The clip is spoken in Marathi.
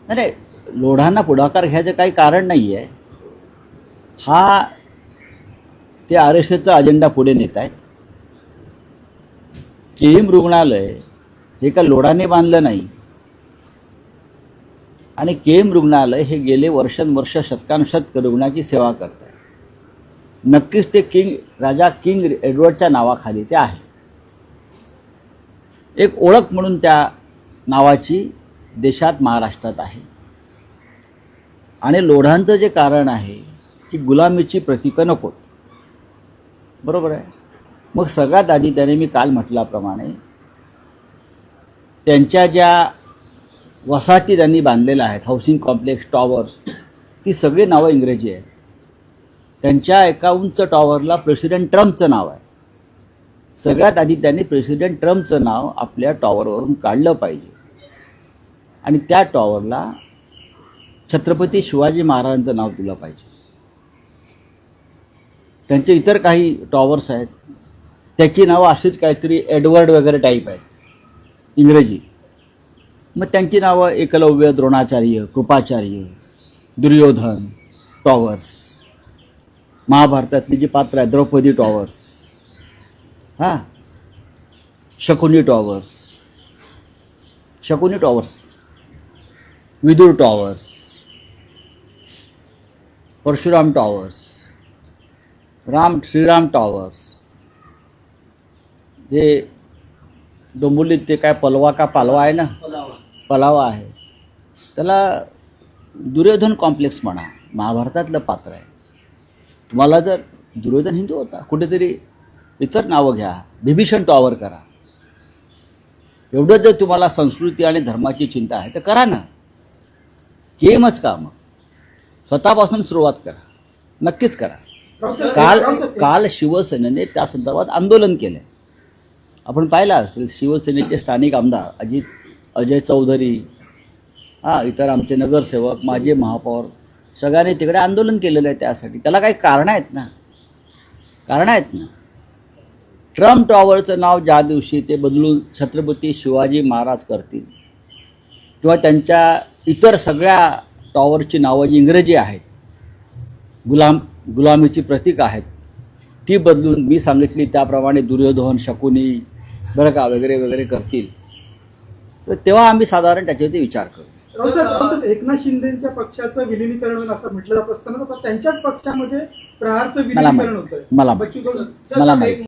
नाही, लोढांना पुढाकार घ्यायचं काही कारण नाही आहे. हा ते RSSचा अजेंडा पुढे नेत आहेत. KM रुग्णालय हे का लोढाने बांधलं नाही, आणि KM रुग्णालय हे गेले वर्षानुवर्ष शतकानुशतक रुग्णाची सेवा करत आहे. नक्कीच ते राजा किंग एडवर्डच्या नावाखाली ते आहे. एक ओळख म्हणून त्या नावाची देशात, महाराष्ट्रात आहे. आणि लोढांचं जे कारण आहे की गुलामीची प्रतीकं नकोत, बरोबर आहे. मग सगळ्यात आधी त्याने, मी काल म्हटल्याप्रमाणे, त्यांच्या ज्या वसाहती त्यांनी बांधलेल्या आहेत, हाऊसिंग कॉम्प्लेक्स, टॉवर्स, ती सगळी नावं इंग्रजी आहेत. त्यांच्या एका उंच टॉवरला प्रेसिडेंट ट्रम्पचं नाव आहे. सगळ्यात आधी त्यांनी प्रेसिडेंट ट्रम्पचं नाव आपल्या टॉवरवरून काढलं पाहिजे, आणि त्या टॉवरला छत्रपती शिवाजी महाराजांचं नाव दिलं पाहिजे. त्यांचे इतर काही टॉवर्स आहेत, त्याची नावं अशीच काहीतरी एडवर्ड वगैरे टाईप आहेत, इंग्रजी. मग त्यांची नावं एकलव्य, द्रोणाचार्य, कृपाचार्य, दुर्योधन टॉवर्स. महाभारतातली जी पात्र आहेत, Draupadi towers, Shakuni towers, Vidur towers, Parshuram towers, Shriram towers, जे डोंबिवलीत ते काय पालवा आहे ना, पलावा आहे, त्याला दुर्योधन कॉम्प्लेक्स म्हणा. महाभारतातलं पात्र आहे. तुम्हाला जर दुर्योधन हिंदू होता, कुठेतरी इतर नावं घ्या, बिभीषण टॉवर करा. एवढं जर तुम्हाला संस्कृती आणि धर्माची चिंता आहे तर करा ना. केमच का, मग स्वतःपासून सुरुवात करा, नक्कीच करा. काल शिवसेनेने त्या संदर्भात आंदोलन केलं. आपण पाहिलं असेल, शिवसेनेचे स्थानिक आमदार अजय चौधरी, इतर आमचे नगरसेवक, माजी महापौर, सगळ्यांनी तिकडे आंदोलन केलेलं आहे त्यासाठी. त्याला काही कारणं आहेत ना. ट्रम्प टॉवरचं नाव ज्या दिवशी ते बदलून छत्रपती शिवाजी महाराज करतील, किंवा त्यांच्या इतर सगळ्या टॉवरची नावं जी इंग्रजी आहेत, गुलामीची प्रतीक आहेत, ती बदलून मी सांगितली त्याप्रमाणे दुर्योधन, शकुनी, बरं का, वगैरे वगैरे करतील, तर तेव्हा आम्ही साधारण त्याच्यावरती विचार करू. एकनाथ शिंदेच्या पक्षाचं विलिनीकरण होईल असं म्हटलं जात असताना त्यांच्याच पक्षामध्ये प्रहारचं विलिनीकरण होतं. मला माहिती